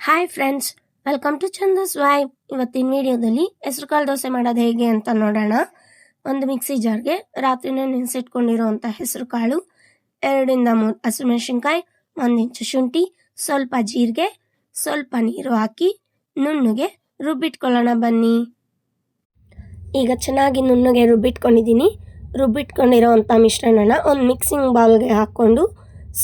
Hi friends, welcome to Chandas vibe. ಇವತ್ತಿನ ವಿಡಿಯೋದಲ್ಲಿ ಹೆಸರುಕಾಳು ದೋಸೆ ಮಾಡೋದು ಹೇಗೆ ಅಂತ ನೋಡೋಣ. ಒಂದು ಮಿಕ್ಸಿ ಜಾರ್ಗೆ ರಾತ್ರಿನೇ ನೆನೆಸಿಟ್ಕೊಂಡಿರೋವಂಥ ಹೆಸರುಕಾಳು, 2-3 ಹಸಿಮೆಣಸಿನ್ಕಾಯಿ, 1 ಇಂಚು ಶುಂಠಿ, ಸ್ವಲ್ಪ ಜೀರಿಗೆ, ಸ್ವಲ್ಪ ನೀರು ಹಾಕಿ ನುಣ್ಣಗೆ ರುಬ್ಬಿಟ್ಕೊಳ್ಳೋಣ ಬನ್ನಿ. ಈಗ ಚೆನ್ನಾಗಿ ನುಣ್ಣಗೆ ರುಬ್ಬಿಟ್ಕೊಂಡಿದ್ದೀನಿ. ರುಬ್ಬಿಟ್ಕೊಂಡಿರೋವಂಥ ಮಿಶ್ರಣನ ಒಂದು ಮಿಕ್ಸಿಂಗ್ ಬೌಲ್ಗೆ ಹಾಕ್ಕೊಂಡು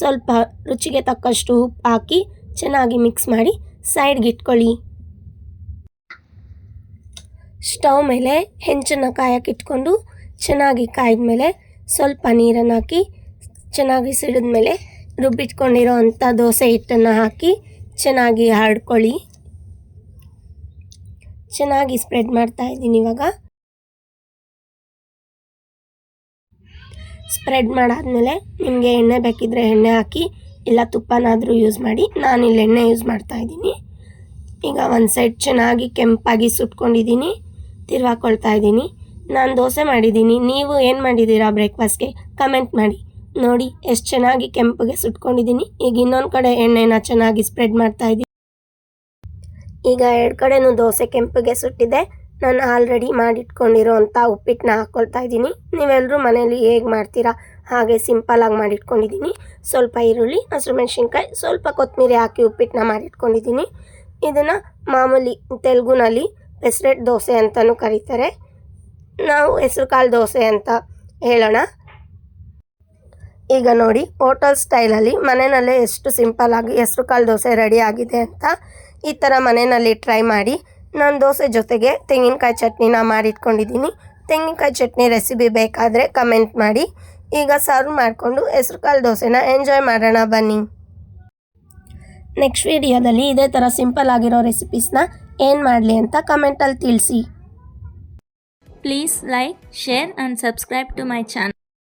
ಸ್ವಲ್ಪ ರುಚಿಗೆ ತಕ್ಕಷ್ಟು ಉಪ್ಪು ಹಾಕಿ ಚೆನ್ನಾಗಿ ಮಿಕ್ಸ್ ಮಾಡಿ ಸೈಡ್ಗೆ ಇಟ್ಕೊಳ್ಳಿ. ಸ್ಟವ್ ಮೇಲೆ ಹೆಂಚನ್ನು ಕಾಯಕ್ಕೆ ಇಟ್ಕೊಂಡು ಚೆನ್ನಾಗಿ ಕಾಯ್ದ ಮೇಲೆ ಸ್ವಲ್ಪ ನೀರನ್ನು ಹಾಕಿ ಚೆನ್ನಾಗಿ ಸಿಡಿದ ಮೇಲೆ ರುಬ್ಬಿಟ್ಕೊಂಡಿರೋ ಅಂಥ ದೋಸೆ ಹಿಟ್ಟನ್ನು ಹಾಕಿ ಚೆನ್ನಾಗಿ ಹರಡ್ಕೊಳ್ಳಿ. ಚೆನ್ನಾಗಿ ಸ್ಪ್ರೆಡ್ ಮಾಡ್ತಾ ಇದ್ದೀನಿ. ಇವಾಗ ಸ್ಪ್ರೆಡ್ ಮಾಡಾದ್ಮೇಲೆ ನಿಮಗೆ ಎಣ್ಣೆ ಬೇಕಿದ್ರೆ ಎಣ್ಣೆ ಹಾಕಿ, ಇಲ್ಲ ತುಪ್ಪನಾದರೂ ಯೂಸ್ ಮಾಡಿ. ನಾನಿಲ್ಲಿ ಎಣ್ಣೆ ಯೂಸ್ ಮಾಡ್ತಾ ಇದ್ದೀನಿ. ಈಗ ಒಂದು ಸೈಡ್ ಚೆನ್ನಾಗಿ ಕೆಂಪಾಗಿ ಸುಟ್ಕೊಂಡಿದ್ದೀನಿ, ತಿರ್ವಾಕೊಳ್ತಾ ಇದ್ದೀನಿ. ನಾನು ದೋಸೆ ಮಾಡಿದ್ದೀನಿ, ನೀವು ಏನು ಮಾಡಿದ್ದೀರಾ ಬ್ರೇಕ್ಫಾಸ್ಟ್ಗೆ ಕಮೆಂಟ್ ಮಾಡಿ. ನೋಡಿ ಎಷ್ಟು ಚೆನ್ನಾಗಿ ಕೆಂಪಗೆ ಸುಟ್ಕೊಂಡಿದ್ದೀನಿ. ಈಗ ಇನ್ನೊಂದು ಕಡೆ ಎಣ್ಣೆನ ಚೆನ್ನಾಗಿ ಸ್ಪ್ರೆಡ್ ಮಾಡ್ತಾ ಇದ್ದೀನಿ. ಈಗ 2 ಕಡೆನೂ ದೋಸೆ ಕೆಂಪಗೆ ಸುಟ್ಟಿದೆ. ನಾನು ಆಲ್ರೆಡಿ ಮಾಡಿಟ್ಕೊಂಡಿರೋ ಅಂಥ ಉಪ್ಪಿಟ್ಟನ್ನ ಹಾಕ್ಕೊಳ್ತಾ ಇದ್ದೀನಿ. ನೀವೆಲ್ಲರೂ ಮನೇಲಿ ಹೇಗೆ ಮಾಡ್ತೀರಾ ಹಾಗೆ ಸಿಂಪಲಾಗಿ ಮಾಡಿಟ್ಕೊಂಡಿದ್ದೀನಿ. ಸ್ವಲ್ಪ ಈರುಳ್ಳಿ, ಹಸಿಮೆಣಸಿನ್ಕಾಯಿ, ಸ್ವಲ್ಪ ಕೊತ್ತಂಬರಿ ಹಾಕಿ ಉಪ್ಪಿಟ್ಟನ್ನ ಮಾಡಿಟ್ಕೊಂಡಿದ್ದೀನಿ. ಇದನ್ನು ಮಾಮೂಲಿ ತೆಲುಗುನಲ್ಲಿ ಪೆಸರೆಟ್ ದೋಸೆ ಅಂತಲೂ ಕರೀತಾರೆ. ನಾವು ಹೆಸರುಕಾಳು ದೋಸೆ ಅಂತ ಹೇಳೋಣ. ಈಗ ನೋಡಿ, ಹೋಟೆಲ್ ಸ್ಟೈಲಲ್ಲಿ ಮನೆಯಲ್ಲೇ ಎಷ್ಟು ಸಿಂಪಲ್ಲಾಗಿ ಹೆಸರುಕಾಳು ದೋಸೆ ರೆಡಿ ಆಗಿದೆ ಅಂತ. ಈ ಥರ ಮನೆಯಲ್ಲಿ ಟ್ರೈ ಮಾಡಿ. ನಾನು ದೋಸೆ ಜೊತೆಗೆ ತೆಂಗಿನಕಾಯಿ ಚಟ್ನಿನ ಮಾಡಿಟ್ಕೊಂಡಿದ್ದೀನಿ. ತೆಂಗಿನಕಾಯಿ ಚಟ್ನಿ ರೆಸಿಪಿ ಬೇಕಾದರೆ ಕಮೆಂಟ್ ಮಾಡಿ. ಈಗ ಸರ್ವ್ ಮಾಡಿಕೊಂಡು ಹೆಸರುಕಾಳು ದೋಸೆನ ಎಂಜಾಯ್ ಮಾಡೋಣ ಬನ್ನಿ. ನೆಕ್ಸ್ಟ್ ವಿಡಿಯೋದಲ್ಲಿ ಇದೇ ಥರ ಸಿಂಪಲ್ ಆಗಿರೋ ರೆಸಿಪೀಸ್ನ ಏನು ಮಾಡಲಿ ಅಂತ ಕಮೆಂಟಲ್ಲಿ ತಿಳಿಸಿ. Please like, share and subscribe to my channel.